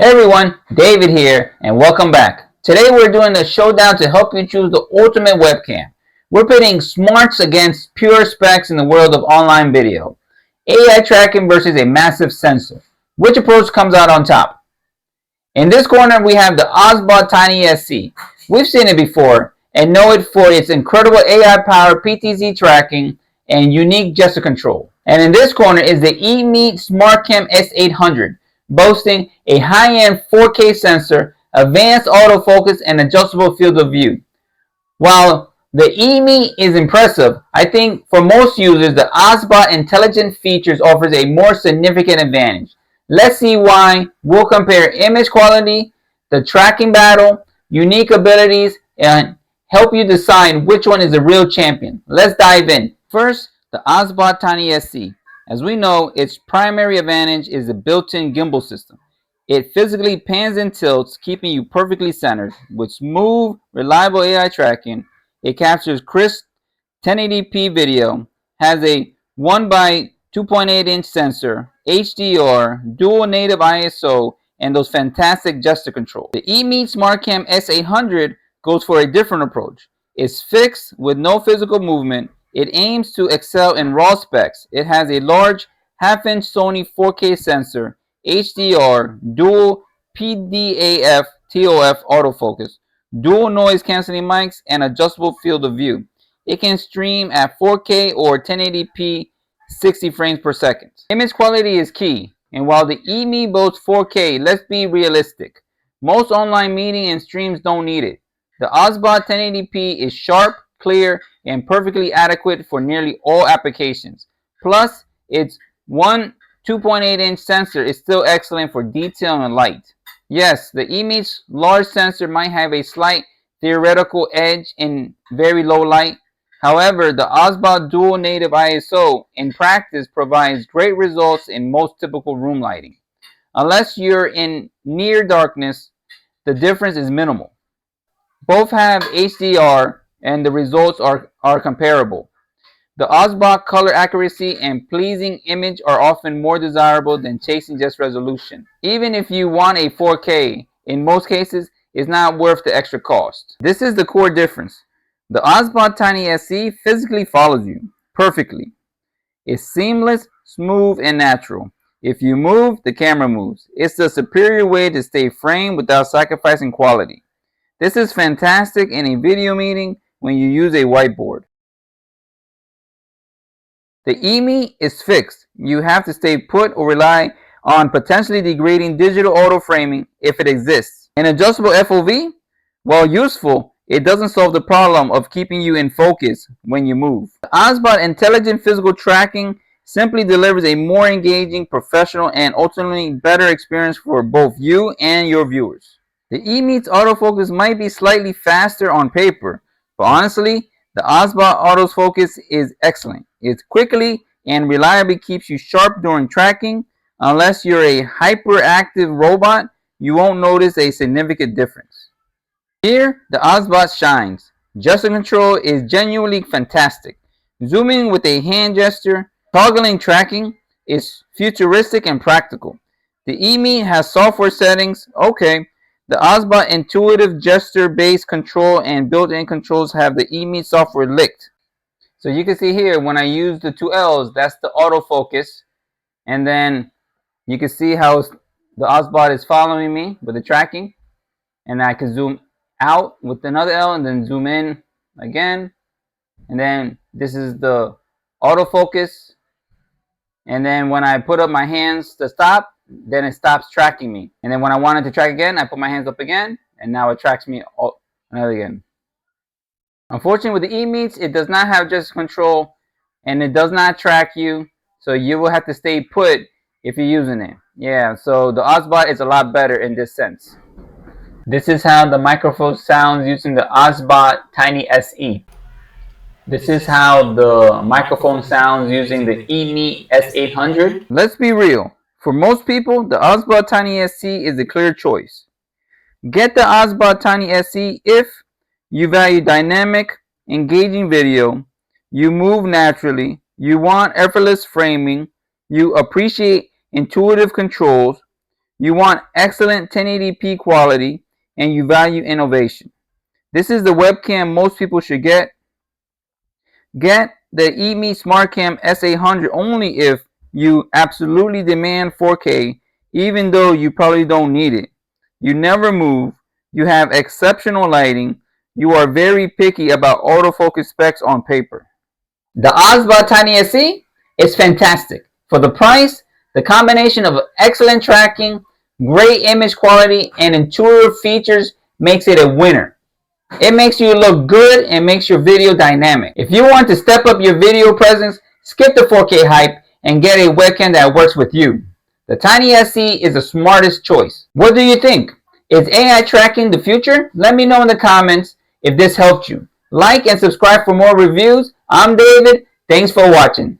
Hey everyone, David here, and welcome back. Today we're doing a showdown to help you choose the ultimate webcam. We're pitting smarts against pure specs in the world of online video. AI tracking versus a massive sensor. Which approach comes out on top? In this corner we have the OBSBOT Tiny SE. We've seen it before and know it for its incredible AI-powered PTZ tracking and unique gesture control. And in this corner is the EMEET S800. Boasting a high-end 4K sensor, advanced autofocus, and adjustable field of view. While the EMEET is impressive, I think for most users the OBSBOT intelligent features offers a more significant advantage. Let's see why. We'll compare image quality, the tracking battle, unique abilities, and help you decide which one is the real champion. Let's dive in. First, the OBSBOT Tiny SE. As we know, its primary advantage is the built-in gimbal system. It physically pans and tilts, keeping you perfectly centered. With smooth, reliable AI tracking, it captures crisp 1080p video, has a 1 by 2.8 inch sensor, HDR, dual native ISO, and those fantastic gesture control. The EMEET SmartCam S800 goes for a different approach. It's fixed with no physical movement. It aims to excel in raw specs. It has a large half-inch Sony 4K sensor, HDR, dual PDAF TOF autofocus, dual noise cancelling mics, and adjustable field of view. It can stream at 4K or 1080p 60 frames per second. Image quality is key, and while the EMEET boasts 4K, let's be realistic. Most online meeting and streams don't need it. The OBSBOT 1080p is sharp, clear, and perfectly adequate for nearly all applications. Plus, its 2.8 inch sensor is still excellent for detail and light. Yes, the EMEET's large sensor might have a slight theoretical edge in very low light. However, the OBSBOT dual native ISO in practice provides great results in most typical room lighting. Unless you're in near darkness, the difference is minimal. Both have HDR and the results are comparable. The OBSBOT color accuracy and pleasing image are often more desirable than chasing just resolution. Even if you want a 4K, in most cases, it's not worth the extra cost. This is the core difference. The OBSBOT Tiny SE physically follows you perfectly. It's seamless, smooth, and natural. If you move, the camera moves. It's the superior way to stay framed without sacrificing quality. This is fantastic in a video meeting when you use a whiteboard. The EMEET is fixed. You have to stay put or rely on potentially degrading digital auto framing if it exists. An adjustable FOV? While useful, it doesn't solve the problem of keeping you in focus when you move. The OBSBOT intelligent physical tracking simply delivers a more engaging, professional, and ultimately better experience for both you and your viewers. The EMEET's autofocus might be slightly faster on paper, but honestly, the OBSBOT autofocus is excellent. It quickly and reliably keeps you sharp during tracking. Unless you're a hyperactive robot, you won't notice a significant difference. Here, the OBSBOT shines. Gesture control is genuinely fantastic. Zooming with a hand gesture, toggling tracking is futuristic and practical. The EMEET has software settings, okay. The OBSBOT intuitive gesture-based control and built-in controls have the EMEET software licked. So you can see here when I use the two L's, that's the autofocus. And then you can see how the OBSBOT is following me with the tracking. And I can zoom out with another L and then zoom in again. And then this is the autofocus. And then when I put up my hands to stop, then it stops tracking me. And then when I wanted to track again, I put my hands up again, and now it tracks me again. Unfortunately, with the EMEETs, it does not have gesture control, and it does not track you, so you will have to stay put if you're using it. Yeah, so the OBSBOT is a lot better in this sense. This is how the microphone sounds using the OBSBOT Tiny SE. This is how the microphone sounds using the EMEET S800. Let's be real. For most people, the OBSBOT Tiny SE is the clear choice. Get the OBSBOT Tiny SE if you value dynamic, engaging video, you move naturally, you want effortless framing, you appreciate intuitive controls, You want excellent 1080p quality, and you value innovation. This is the webcam most people should get. Get the EMEET SmartCam S800 only if you absolutely demand 4K, even though you probably don't need it. You never move. You have exceptional lighting. You are very picky about autofocus specs on paper. The OBSBOT Tiny SE is fantastic. For the price, the combination of excellent tracking, great image quality, and intuitive features makes it a winner. It makes you look good and makes your video dynamic. If you want to step up your video presence, skip the 4K hype and get a webcam that works with you. The Tiny SE is the smartest choice. What do you think? Is AI tracking the future? Let me know in the comments if this helped you. Like and subscribe for more reviews. I'm David. Thanks for watching.